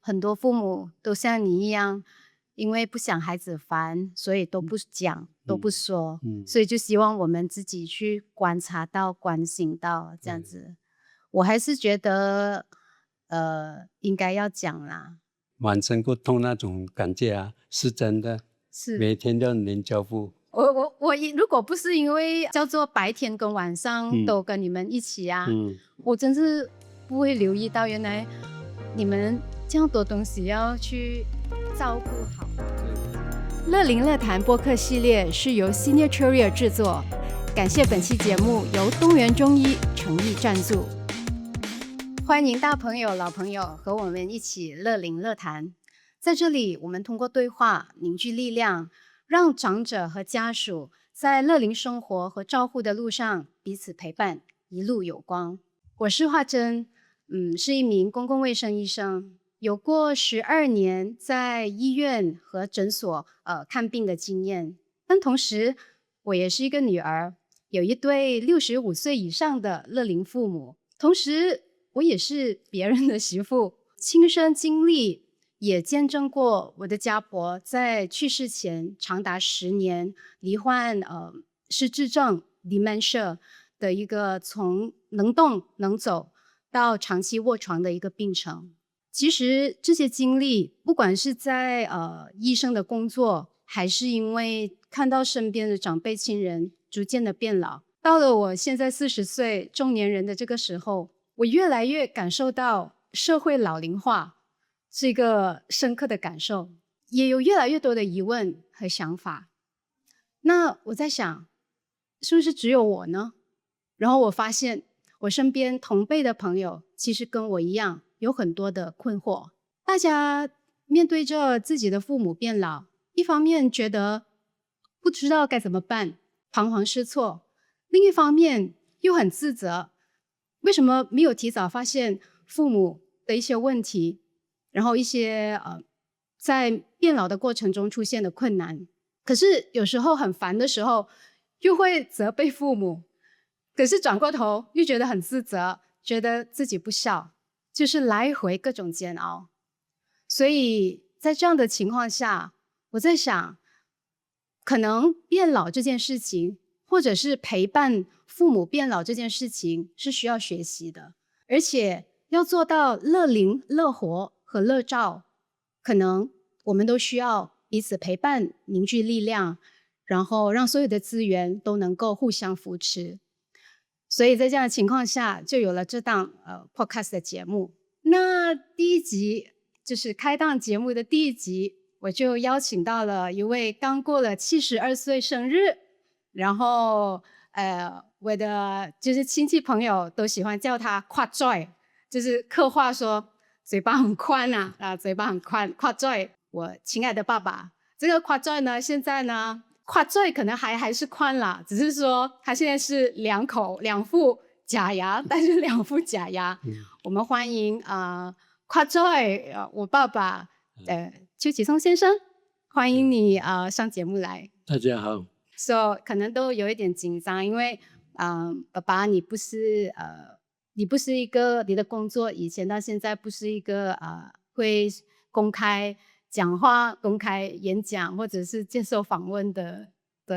很多父母都像你一樣，因為不想孩子煩，所以都不講，都不說，所以就希望我們自己去觀察到、關心到這樣子。我還是覺得，應該要講啦。滿身不痛那種感覺啊，是真的，是每天都能交付。我如果不是因為叫做白天跟晚上都跟你們一起啊，我真是不會留意到原來你們這樣多東西要去照顧好。樂齡樂談播客系列是由 Signature 製作，感謝本期節目由東元中醫誠意贊助。歡迎大朋友、老朋友和我們一起樂齡樂談。在這裡，我們通過對話凝聚力量，讓長者和家屬在樂齡生活和照護的路上彼此陪伴，一路有光。我是華珍，是一名公共衛生醫生，有過12年在醫院和診所看病的經驗。但同時，我也是一個女兒，有一對65歲以上的樂齡父母。同時，我也是別人的媳婦，親身經歷也見證過我的家婆在去世前長達10年罹患失智症 dementia 的一個從能動能走到長期臥床的一個病程。其實這些經歷，不管是在醫生的工作，還是因為看到身邊的長輩親人逐漸的變老，到了我現在40歲中年人的這個時候，我越來越感受到社會老齡化是一個深刻的感受，也有越來越多的疑問和想法。那我在想，是不是只有我呢？然後我發現我身邊同輩的朋友其實跟我一樣有很多的困惑。大家面對着自己的父母變老，一方面覺得不知道該怎麼辦，彷徨失措，另一方面又很自責，為什麼沒有提早發現父母的一些問題，然後一些在變老的過程中出現的困難。可是有時候很煩的时候，又會責備父母，可是轉過頭又覺得很自責，覺得自己不孝，就是來回各種煎熬。所以在這樣的情況下，我在想，可能變老這件事情，或者是陪伴父母變老這件事情是需要學習的，而且要做到樂齡、樂活和樂照，可能我們都需要彼此陪伴、凝聚力量，然後讓所有的資源都能夠互相扶持。所以在這樣的情況下，就有了這檔podcast 的節目。那第一集就是開檔節目的第1集，我就邀請到了一位剛過了72歲生日，然後我的就是親戚朋友都喜歡叫他誇嘴，就是客話說嘴巴很寬啊，嘴巴很寬，誇嘴。我親愛的爸爸，這個誇嘴呢，現在呢誇嘴可能還是寬啦，只是說他現在是兩副假牙，但是2副假牙。我們歡迎誇嘴我爸爸邱啟松先生，歡迎你上節目來。大家好。可能都有一點緊張，因為爸爸你不是一個，你的工作以前到現在不是一個會公開講話、公開演講或者是接受訪問的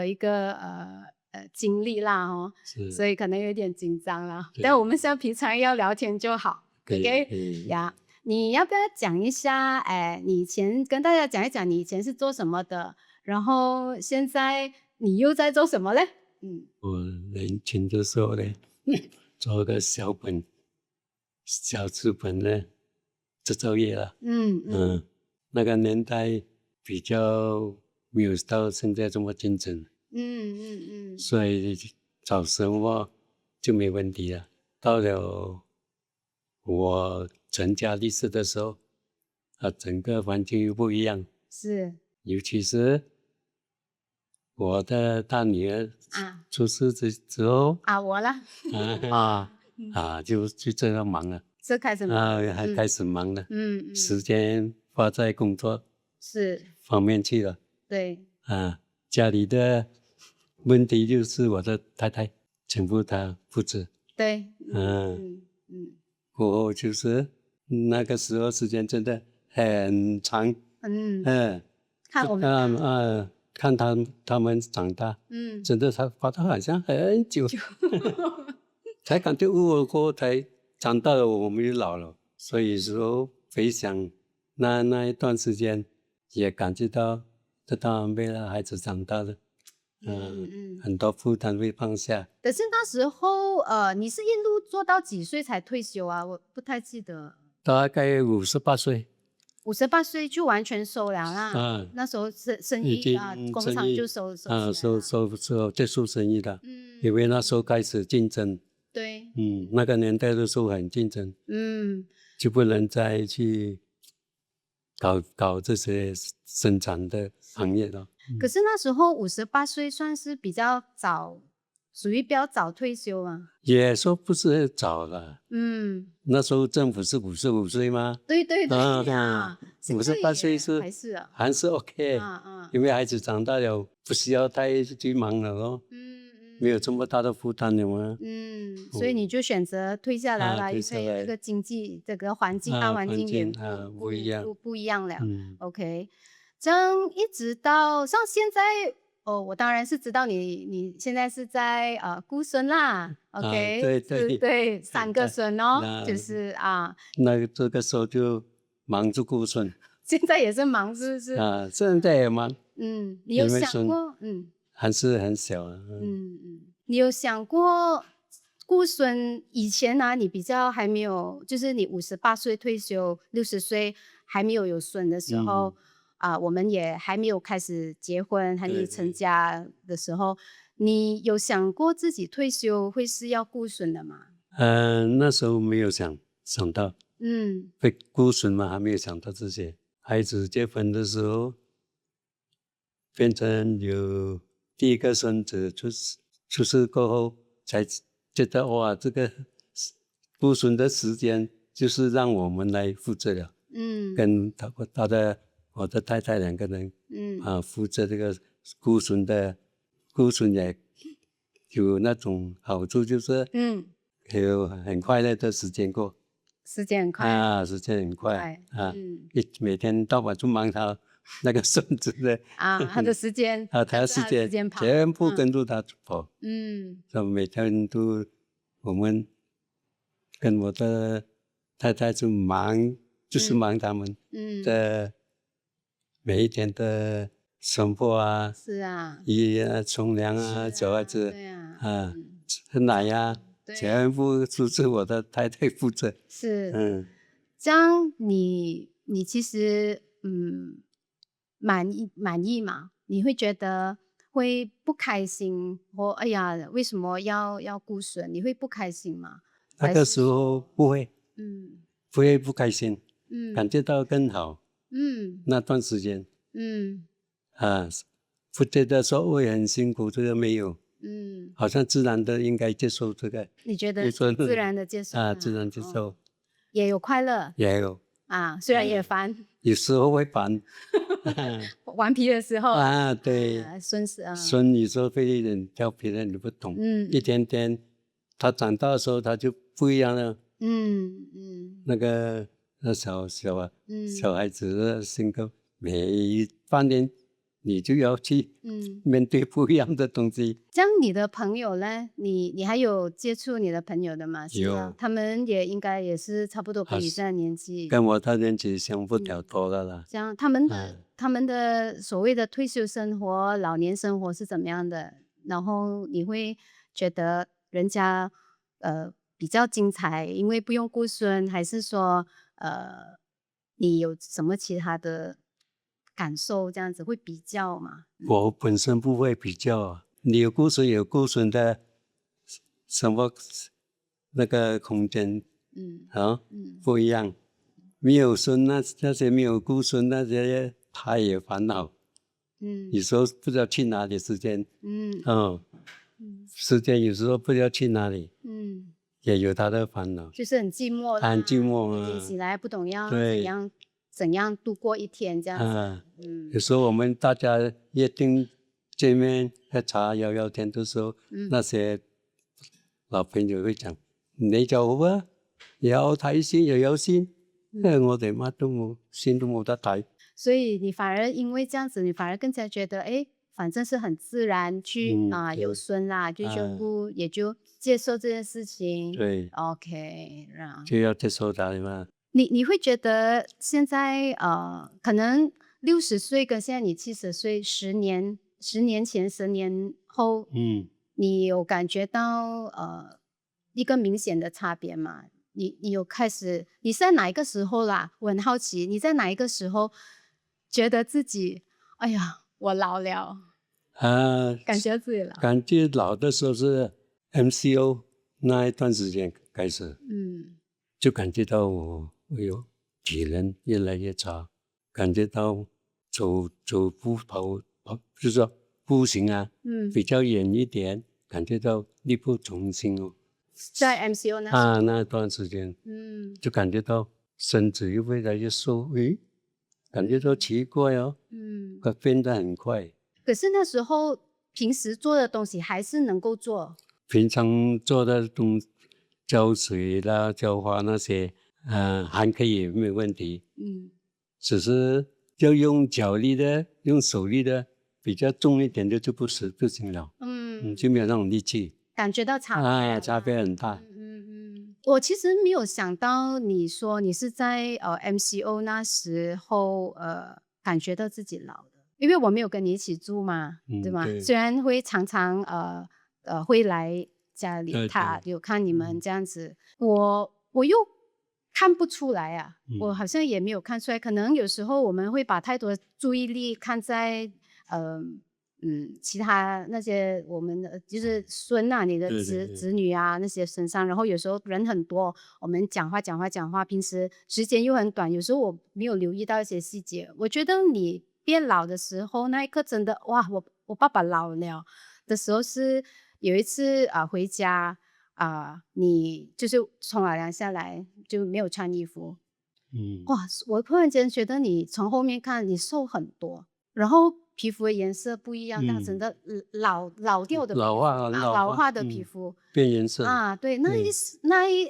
一個經歷啦哦，所以可能有點緊張啦。但我們像平常要聊天就好。OK 呀，你要不要講一下？你以前跟大家講一講你以前是做什麼的，然後現在你又在做什麼呢？我年輕的時候呢，做個小資本的製造業了。那個年代比較沒有到現在這麼競爭。所以找什麼就沒問題了。到了我成家立室的時候，整個環境又不一樣。是，尤其是我的大女兒出世之後我啦就這樣忙了，還開始忙了，時間花在工作是方面去了。對，家裡的問題就是我的太太全部她負責。對，我就是那個時候時間真的很長。看我們看他們長大，真的他花得好像很久，才感覺過才長大了，我們就老了。所以說回想那一段時間，也感覺到未來孩子長大了，很多負擔會放下。可是那時候你是一路做到幾歲才退休啊？我不太記得。大概58歲。58歲就完全收了啦。那時候生意工廠就收結束生意了。因為那時候開始競爭。對。那個年代的時候很競爭。就不能再去搞這些生產的行業了。可是那時候58歲算是比較早，屬於比較早退休啊。也說不是早了。那時候政府是55歲嗎？對58歲還是 OK。因為孩子長大了，不需要太去忙了咯。沒有這麼大的負擔了嗎？所以你就選擇退下來了，因為這個經濟這個環境大環境也不一樣了。OK， 這樣一直到像現在。我當然是知道你現在是在顧孫啦 ，OK， 對，3個孫哦，就是那這個時候就忙着顧孫，現在也是忙，是不是？現在也忙。你有想過？還是很小。你有想過顧孫以前呢？你比較還沒有，就是你58歲退休，60歲還沒有孫的時候。我們也還沒有開始結婚，還沒有成家的時候，你有想過自己退休會是要顧孫的嗎？那時候沒有想到，會顧孫嘛，還沒有想到這些。孩子結婚的時候，變成有第一個孫子出世過後，才覺得哇，這個顧孫的時間就是讓我們來負責了。跟我的太太2個人，負責這個顧孫也有那種好處，就是有很快樂的時間過，時間很快時間很快每天到晚就忙他那個孫子的他的時間他的時間全部跟着他跑，所以每天都我們跟我的太太就忙，就是忙他們的。每一天的生活是衣沖涼小孩子喝奶全部都是我的太太負責。是，這樣你其實滿意嘛？你會覺得會不開心或哎呀，為什麼要顧孫？你會不開心嗎？那個時候不會，不會不開心，感覺到更好。那段時間，不覺得說會很辛苦，這個沒有，好像自然的應該接受這個。你覺得自然的接受？自然接受，也有快樂，也有雖然也煩，有時候會煩，頑皮的時候對，孫有時候會有點調皮的，你不懂，一天天他長大的時候他就不一樣了，那小孩子的性格，每半年你就要去面對不一樣的東西。這樣你的朋友呢？你還有接觸你的朋友的嗎？有，他們也應該也是差不多跟你這樣年紀，跟我的年紀相不了多的了。這樣他們的所謂的退休生活、老年生活是怎麼樣的？然後你會覺得人家比較精彩，因為不用顧孫，還是說你有什麼其他的感受？這樣子會比較嗎？我本身不會比較，你有顧孫有顧孫的什麼那個空間，不一樣。沒有孫那些沒有顧孫那些，他也煩惱。有時候不知道去哪裡時間，時間有時候不知道去哪裡，也有他的煩惱，就是很寂寞，很寂寞起來不懂要怎樣度過一天這樣子。有時候我們大家約定見面喝茶聊天的時候，那些老朋友會講：你走啊，有開心又有心，我哋乜都冇，先都冇得睇。所以你反而因為這樣子，你反而更加覺得，反正是很自然去有孫啦，就也就接受這件事情。對 ，OK，就要接受它嘛。你會覺得現在可能60歲跟現在你70歲，10年前10年後，你有感覺到一個明顯的差別嗎？你有開始，你是在哪一個時候啦？我很好奇，你在哪一個時候覺得自己，哎呀，我老了感覺自己老。感覺老的時候是 MCO 那一段時間開始，就感覺到我有體能越來越差，感覺到走跑，就是說步行啊，比較遠一點，感覺到力不從心哦。在 MCO 那段時間，就感覺到身子又越來越瘦，感覺到奇怪哦，變得很快。可是那時候平時做的東西還是能夠做，平常做的東西，澆水啦、澆花那些，還可以沒有問題。只是要用腳力的、用手力的，比較重一點的就不行了。就沒有那種力氣。感覺到差別，差別很大。我其實沒有想到你說你是在MCO 那時候感覺到自己老的，因為我沒有跟你一起住嘛，對嗎？雖然會常常會來家裡，他有看你們這樣子，我又看不出來啊，我好像也沒有看出來，可能有時候我們會把太多注意力看在其他那些我們的就是孫啊，你的子女啊那些身上，然後有時候人很多，我們講話，平時時間又很短，有時候我沒有留意到一些細節。我覺得你變老的時候，那一刻真的哇，我爸爸老了的時候是有一次回家你就是從老娘下來就沒有穿衣服，哇，我突然間覺得你從後面看你瘦很多，然後皮膚的顏色不一樣，但真的老掉的老化的皮膚變顏色對，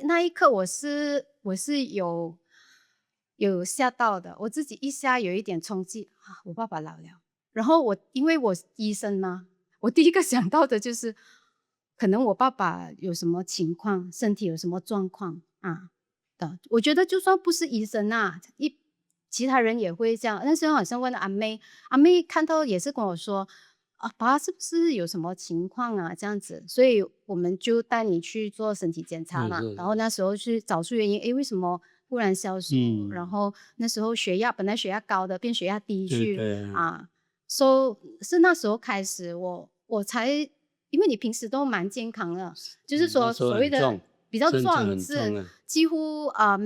那一刻我是有嚇到的，我自己一下有一點衝擊我爸爸老了。然後因為我醫生嘛，我第一個想到的就是可能我爸爸有什麼情況，身體有什麼狀況我覺得就算不是醫生其他人也會這樣。那時候好像問阿妹看到也是跟我說爸是不是有什麼情況啊這樣子，所以我們就帶你去做身體檢查嘛，然後那時候去找出原因，為什麼忽然消瘦，然後那時候本來血壓高的變血壓低去是那時候開始我才，因為你平時都蠻健康的，就是說所謂的比較壯，是幾乎我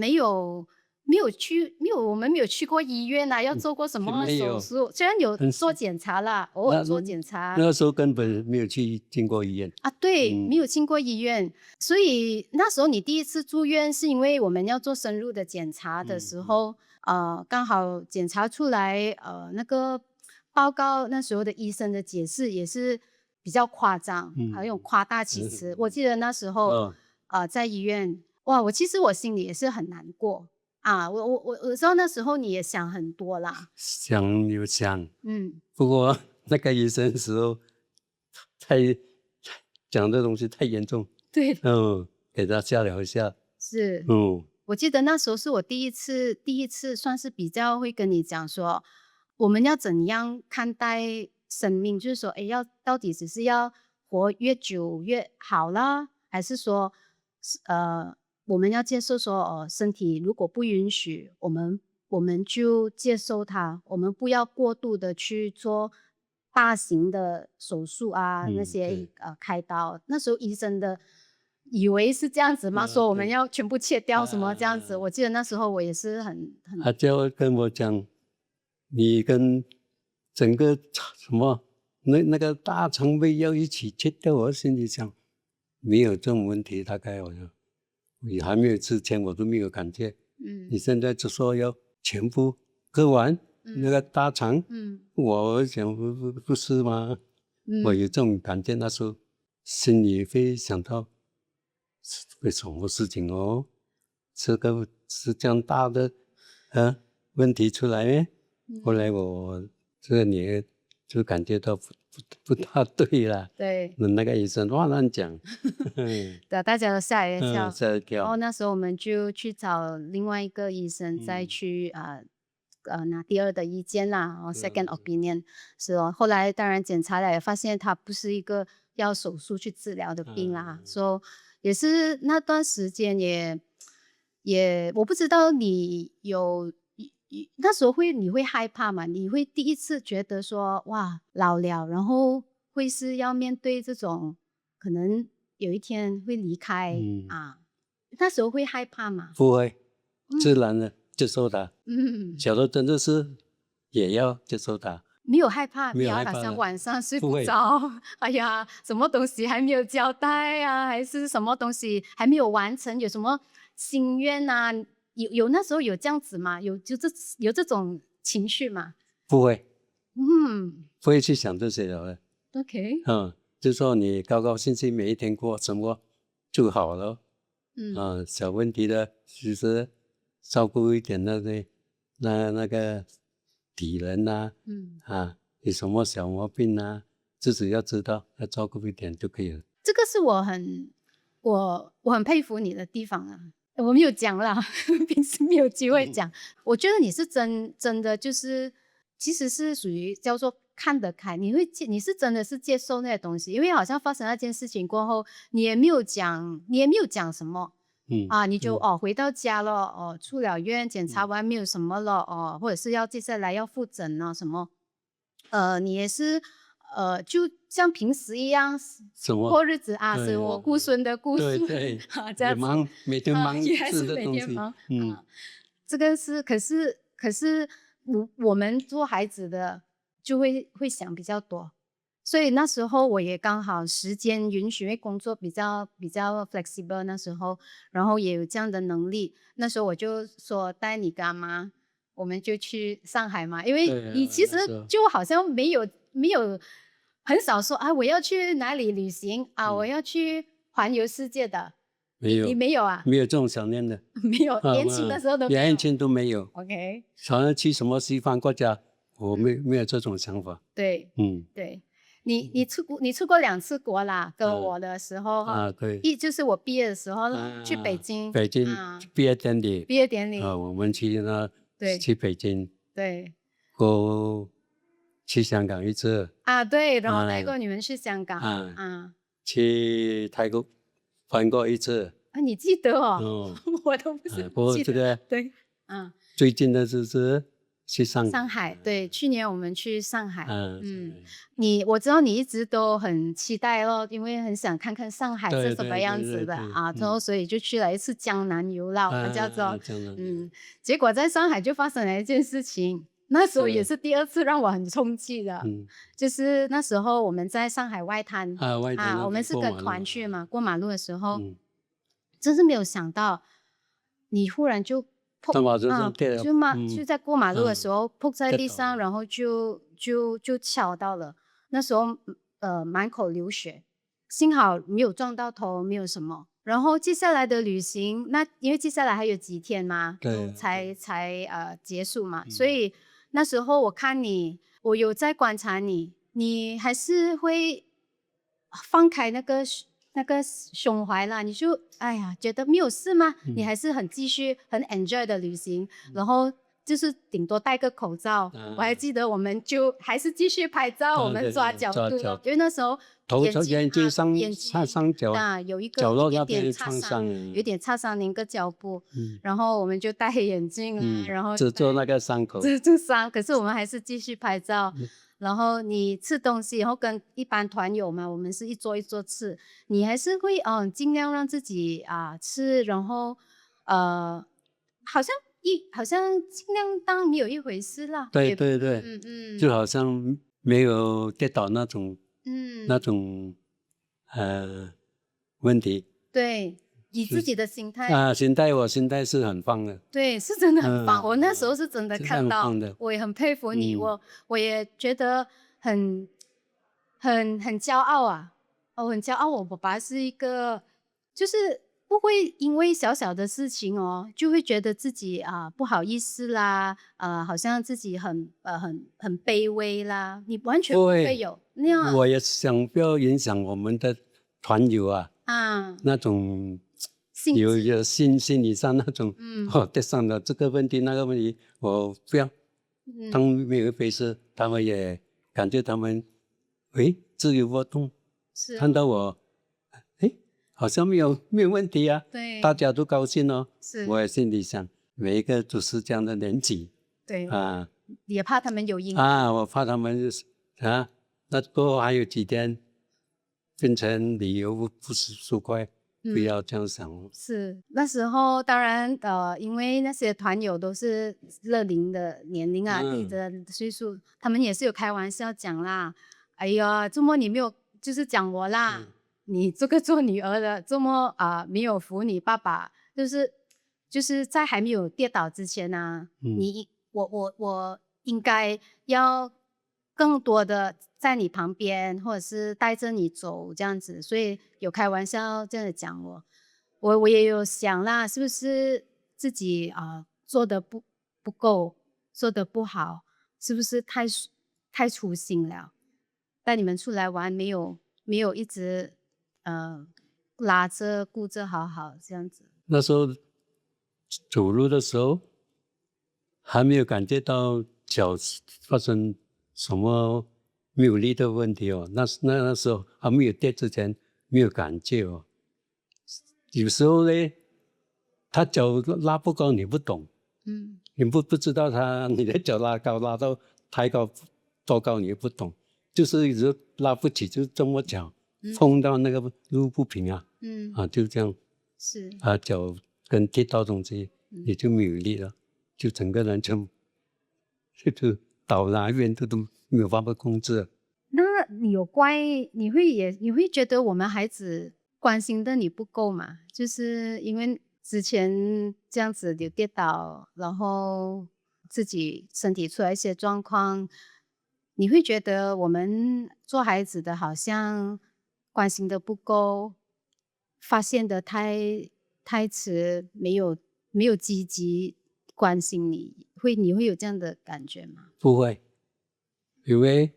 們沒有去過醫院要做過什麼手術，雖然有做檢查啦，偶爾做檢查。那時候根本沒有進過醫院對，沒有進過醫院，所以那時候你第一次住院是因為我們要做深入的檢查的時候，剛好檢查出來那個報告，那時候的醫生的解釋也是比較誇張，還有誇大其詞。我記得那時候在醫院，哇，我其實我心裡也是很難過我知道那時候你也想很多啦，想，不過那個醫生的時候講的東西太嚴重，對，給他嚇了一下，是，我記得那時候是我第一次算是比較會跟你講說，我們要怎樣看待生命，就是說到底只是要活越久越好啦，還是說我們要接受說身體如果不允許，我們就接受它，我們不要過度的去做大型的手術那些開刀。那時候醫生的以為是這樣子嘛，說我們要全部切掉什麼這樣子。我記得那時候我也是很他就跟我講，你跟整個什麼那個大腸胃要一起切掉。我心裡想沒有這種問題，大概你還沒有之前我都沒有感覺，你現在就說要全部割完那個大腸，我想不是嗎？我有這種感覺，那時候心裡會想到會什麼事情這個是這樣大的問題出來呢，後來我這個女兒就感覺到不大對了。對，那個醫生亂講。對，大家都嚇一跳。嚇一跳。然後那時候我們就去找另外一個醫生，再去拿第二的意見啦，second opinion 是哦。後來當然檢查了，也發現他不是一個要手術去治療的病啦，所以也是那段時間也我不知道你有那時候你會害怕嗎？你會第一次覺得說哇老了，然後會是要面對這種可能有一天會離開那時候會害怕嗎？不會，自然的接受它。小時候真的是也要接受它。沒有害怕，沒有害怕，好像晚上睡不着。哎呀，什麼東西還沒有交代啊？還是什麼東西還沒有完成？有什麼心願啊？有那時候有這樣子嗎？有這種情緒嗎？不會，不會去想這些的。OK，就說你高高興興每一天過生活就好了。小問題的其實照顧一點那個敵人啊，有什麼小毛病啊，自己要知道，要照顧一點就可以了。這個是我很佩服你的地方啊。我沒有講啦，平時沒有機會講。我覺得你是真的就是其實是屬於叫做看得開，你是真的是接受那些東西，因為好像發生那件事情過後，你也沒有講什麼。你就回到家了，出了院檢查完沒有什麼了，或者是要接下來要復診啊什麼，你也是就像平時一樣過日子啊，是我顧孫的顧孫，對，這樣子，每天忙，也還是每天忙，這個是可是我們做孩子的就會想比較多。所以那時候我也剛好時間允許，因為工作比較 flexible 那時候，然後也有這樣的能力。那時候我就說帶你跟阿媽，我們就去上海嘛。因為你其實就好像沒有很少說我要去哪裡旅行我要去環遊世界的。沒有，你沒有啊？沒有這種想念的。沒有，年輕的時候都沒有。年輕都沒有。OK。想要去什麼西方國家，我沒有這種想法。對，對。你出過2次國啦，跟我的時候對，就是我畢業的時候去北京畢業典禮，我們去去北京，對，去香港一次對，然後帶過你們去香港，去泰國玩過一次，你記得哦？我都不是記得，對，最近的就是去上海，对，去年我們去上海，我知道你一直都很期待咯，因為很想看看上海是什麼樣子的然後所以就去了一次江南遊啦，我們叫做，結果在上海就發生了一件事情，那時候也是第2次讓我很衝擊的，就是那時候我們在上海外灘，我們是跟團去嘛，過馬路的時候，真是沒有想到，你忽然就在過馬路的時候撲在地上，然後就敲到了。那時候滿口流血，幸好沒有撞到頭，沒有什麼。然後接下來的旅行，因為接下來還有幾天嘛，才結束嘛，所以那時候我看你，我有在觀察你，你還是會放開那個胸懷啦，你就覺得沒有事嗎？你還是很繼續很 enjoy 的旅行，然後就是頂多戴個口罩。我還記得我們就還是繼續拍照，我們抓角度，因為那時候眼睛上角有一個有點擦傷，粘個膠布，然後我們就戴黑眼鏡然後只做那個傷口，只傷，可是我們還是繼續拍照。然後你吃東西，然後跟一般團友嘛，我們是一桌一桌吃，你還是會盡量讓自己吃，然後好像盡量當沒有一回事啦。對，就好像沒有跌倒那種問題。對。以自己的心態我心態是很棒的。對，是真的很棒。我那時候是真的看到，我也很佩服你。我也覺得很驕傲啊！我很驕傲，我爸爸是一個，就是不會因為小小的事情就會覺得自己不好意思啦，好像自己很卑微啦，你完全不會有那樣。我也想不要影響我們的團友那種有心理上那種得上了這個問題那個問題，我不要當沒有一回事，他們也感覺他們自由活動，看到我好像沒有問題啊，對，大家都高興哦。我也心裡想，每一個都是這樣的年紀，對也怕他們有影響我怕他們那過後還有幾天變成旅遊不是舒快，不要這樣想。是那時候當然因為那些團友都是樂齡的年齡你的歲數，他們也是有開玩笑講啦，哎呀，怎麼你沒有就是講我啦。你這個做女兒的這麼沒有扶你爸爸，就是在還沒有跌倒之前我應該要更多的在你旁邊，或者是帶着你走這樣子，所以有開玩笑這樣講我也有想啦，是不是自己做的不夠，做的不好，是不是太粗心了？帶你們出來玩沒有一直拉着顧着好好這樣子。那時候走路的時候還沒有感覺到腳發生什麼沒有力的問題那時候還沒有跌之前沒有感覺有時候呢他腳拉不高你不懂，你不知道你的腳拉高拉到太高多高你也不懂，就是一直拉不起就這麼腳碰到那個路不平就這樣是腳跟跌到東西也就沒有力了，就整個人就倒哪一邊都沒有辦法控制。那你會覺得我們孩子關心的你不夠嗎？就是因為之前這樣子有跌倒，然後自己身體出來一些狀況，你會覺得我們做孩子的好像關心的不夠，發現的太遲，沒有積極關心你會有這樣的感覺嗎？不會，因為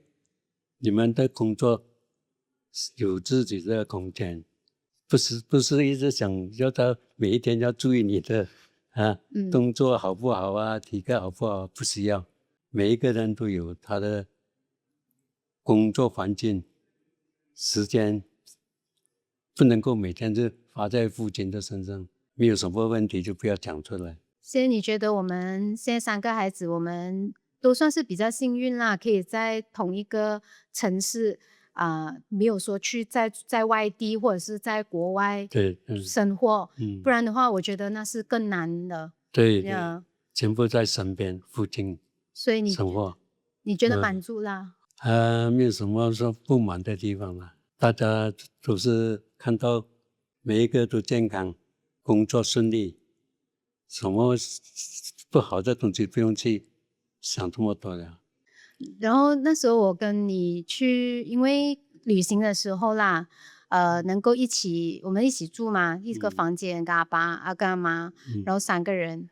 你們的工作有自己的空間，不是一直想要到每一天要注意你的動作好不好體格好不好，不需要。每一個人都有他的工作環境，時間不能夠每天就花在父親的身上，沒有什麼問題就不要講出來。所以你覺得我們現在3個孩子，我們都算是比較幸運啦，可以在同一個城市沒有說去在外地或者是在國外生活，不然的話我覺得那是更難的。对，全部在身邊附近，所以生活你覺得滿足啦？沒有什麼說不滿的地方啦，大家都是看到每一個都健康，工作順利，什麼不好的東西不用去想這麼多了。然後那時候我跟你去，因為旅行的時候啦，能夠我們一起住嘛，一個房間跟阿爸跟阿媽，然後3個人，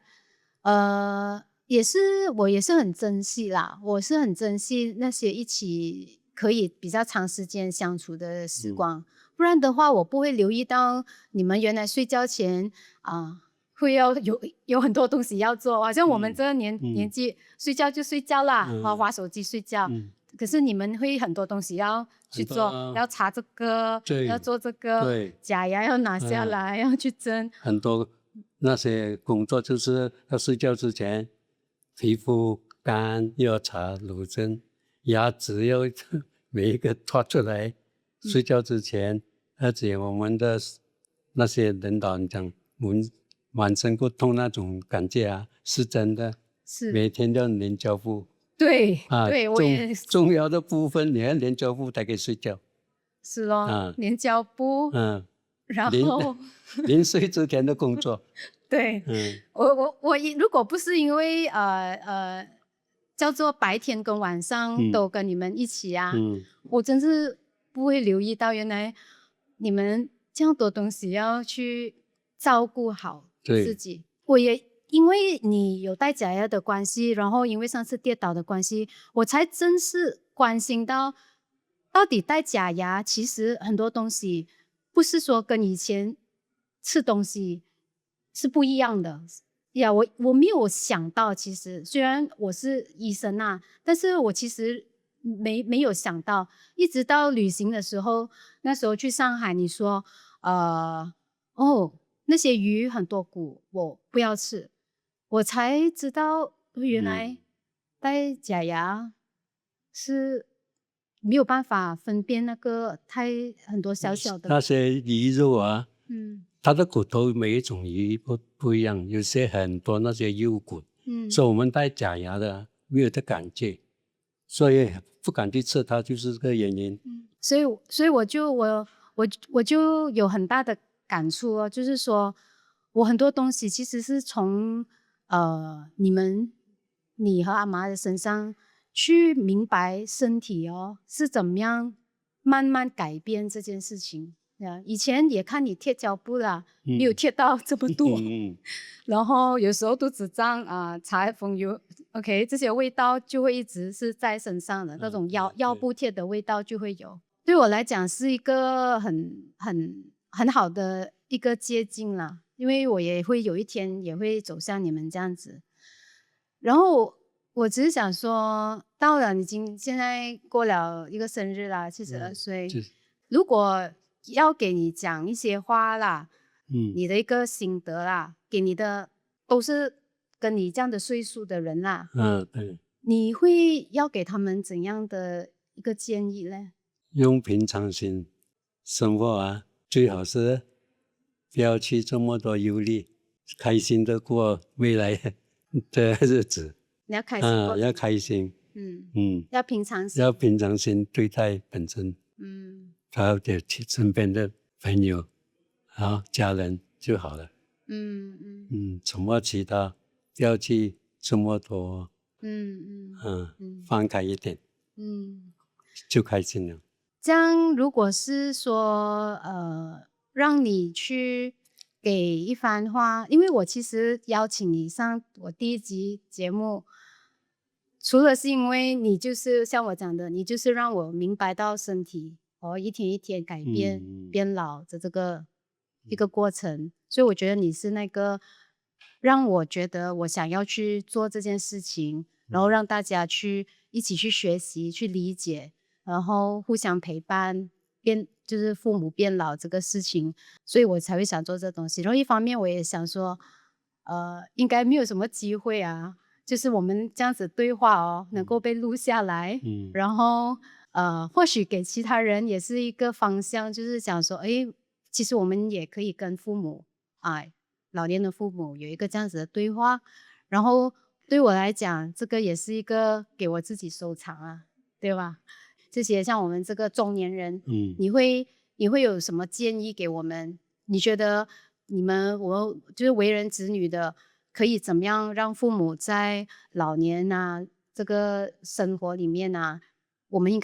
我也是很珍惜啦，我是很珍惜那些一起可以比較長時間相處的時光，不然的話我不會留意到你們原來睡覺前會要有很多東西要做，好像我們這個年紀睡覺就睡覺啦，滑手機睡覺，可是你們會很多東西要去做，要擦這個，要做這個，假牙要拿下來，要去蒸，很多那些工作就是要睡覺之前皮膚乾要擦乳針，牙齒要每一個刷出來，睡覺之前，而且我們的那些領導人講滿身不痛那種感覺是真的，是每天要連膠布，對我也重要的部分你要連膠布才可以睡覺，是咯，連膠布，然後臨睡之前的工作，對，我如果不是因為叫做白天跟晚上都跟你們一起我真是不會留意到原來你們這樣多東西要去照顧好自己。我也因為你有戴假牙的關係，然後因為上次跌倒的關係，我才真是關心到底戴假牙其實很多東西不是說跟以前吃東西是不一樣的呀。我沒有想到，其實雖然我是醫生啊，但是我其實沒有想到，一直到旅行的時候，那時候去上海，你說那些魚很多骨，我不要吃，我才知道原來戴假牙是沒有辦法分辨那個很多小小的那些魚肉啊，它的骨頭每一種魚不一樣，有些很多那些幼骨，所以我們戴假牙的沒有這感覺，所以不敢去吃它，就是這個原因。所以我就有很大的感觸哦，就是說我很多東西其實是從你和阿媽的身上去明白身體是怎麼樣慢慢改變這件事情。以前也看你貼膠布啦，沒有貼到這麼多，然後有時候肚子脹擦風油 ，OK， 這些味道就會一直是在身上的，那種藥布貼的味道就會有。對我來講是一個很好的一個接近啦，因為我也會有一天也會走向你們這樣子。然後我只是想說，到了已經現在過了一個生日啦，72歲，如果要給你講一些話啦，你的一個心得啦，給你的都是跟你這樣的歲數的人啦，對，你會要給他們怎樣的一個建議呢？用平常心生活啊，最好是不要去這麼多憂慮，開心的過未來的日子。你要開心，要開心，要平常心，要平常心對待本身，還有點身邊的朋友，家人就好了，什麼其他不要去這麼多，放開一點，就開心了。這樣，如果是說讓你去給一番話，因為我其實邀請你上我第一集節目，除了是因為你就是像我講的，你就是讓我明白到身體一天一天改變、變老的這個一個過程，所以我覺得你是那個讓我覺得我想要去做這件事情，然後讓大家一起去學習、去理解，然後互相陪伴，就是父母變老這個事情，所以我才會想做這東西。然後一方面我也想說，應該沒有什麼機會啊，就是我們這樣子對話能夠被錄下來，然後或許給其他人也是一個方向，就是想說，其實我們也可以跟父母老年的父母有一個這樣子的對話，然後對我來講，這個也是一個給我自己收藏啊，對吧？這些像我們這個中年人，你會有什麼建議給我們？你覺得我就是為人子女的，可以怎麼樣讓父母在老年這個生活裡面我們應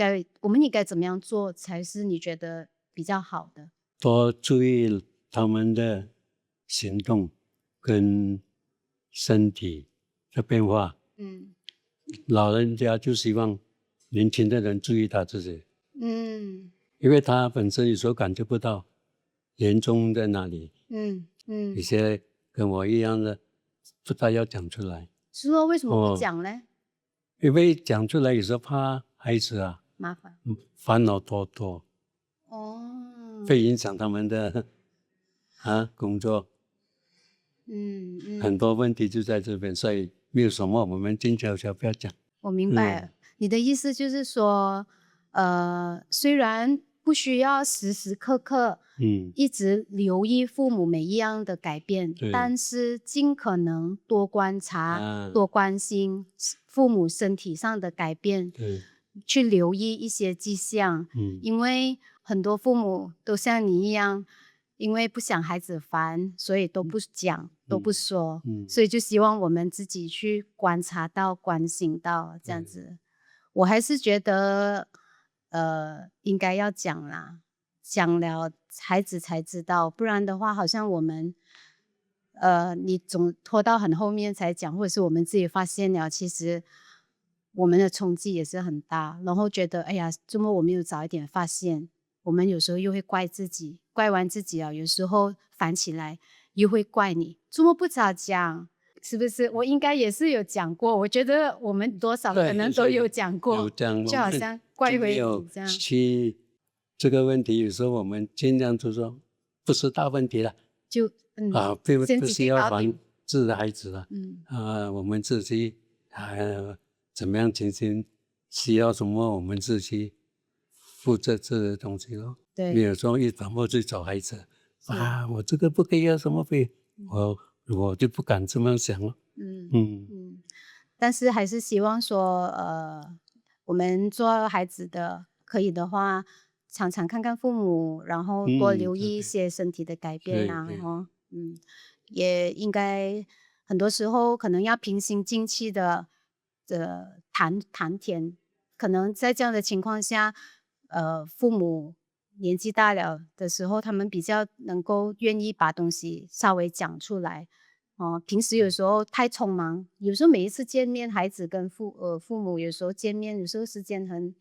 該怎麼樣做才是你覺得比較好的？多注意他們的行動跟身體的變化。老人家就希望年輕的人注意他自己，因為他本身有時候感覺不到嚴重在哪裡，有些跟我一樣的不大要講出來。是說為什麼不講呢？因為講出來有時候怕孩子麻煩，煩惱多，會影響他們的工作，很多問題就在這邊，所以沒有什麼我們靜悄悄不要講。我明白了，你的意思就是說，雖然不需要時時刻刻一直留意父母每一樣的改變，但是盡可能多觀察、多關心父母身體上的改變，去留意一些跡象，因為很多父母都像你一樣，因為不想孩子煩，所以都不講，都不說，所以就希望我們自己去觀察到、關心到這樣子。我還是覺得，應該要講啦，講了孩子才知道，不然的話，好像我們你總拖到很後面才講，或者是我們自己發現了，其實我們的衝擊也是很大，然後覺得哎呀，怎麼我沒有早一點發現？我們有時候又會怪自己，怪完自己啊，有時候煩起來又會怪你，怎麼不早講？是不是？我應該也是有講過，我覺得我們多少可能都有講過，有講就好像怪回你這樣。去這個問題，有時候我們盡量就說不是大問題了，就不需要煩自己的孩子了。我們自己怎麼樣情形需要什麼，我們自己負責這個東西咯。對，沒有說一反覆去找孩子我這個不可以啊，什麼不可以？我就不敢這麼想了。但是還是希望說，我們做孩子的可以的話，常常看看父母，然後多留意一些身體的改變啊。也應該很多時候可能要平心靜氣的談天，可能在這樣的情況下，父母年紀大了的時候，他們比較能夠願意把東西稍微講出來。平時有時候太匆忙，有時候每一次見面，孩子跟父母有時候見面，有時候時間很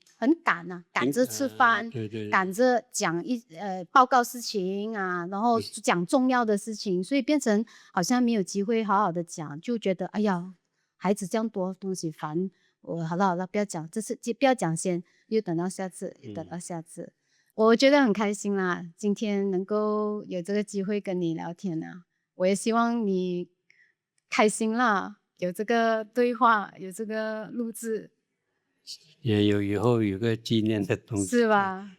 趕啊，趕着吃飯，趕着講報告事情啊，然後講重要的事情，所以變成好像沒有機會好好的講，就覺得哎呀，孩子這樣多東西煩，好了，不要講，這次不要講先，又等到下次，我覺得很開心啦，今天能夠有這個機會跟你聊天啊。我也希望你開心啦，有這個對話，有這個錄製，也有以後有個紀念的東西，是吧？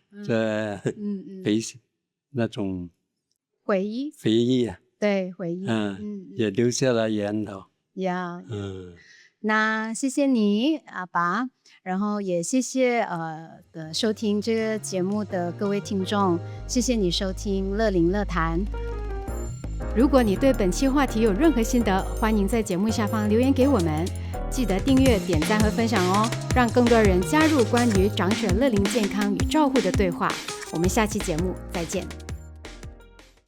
那種回憶啊，對，回憶，也留下來也很好。那謝謝你，阿爸，然後也謝謝收聽這個節目的各位聽眾，謝謝你收聽樂齡樂談。如果你對本期話題有任何心得，歡迎在節目下方留言給我們。記得訂閱、點讚和分享哦，讓更多人加入關於長者樂齡健康與照護的對話。我們下期節目再見。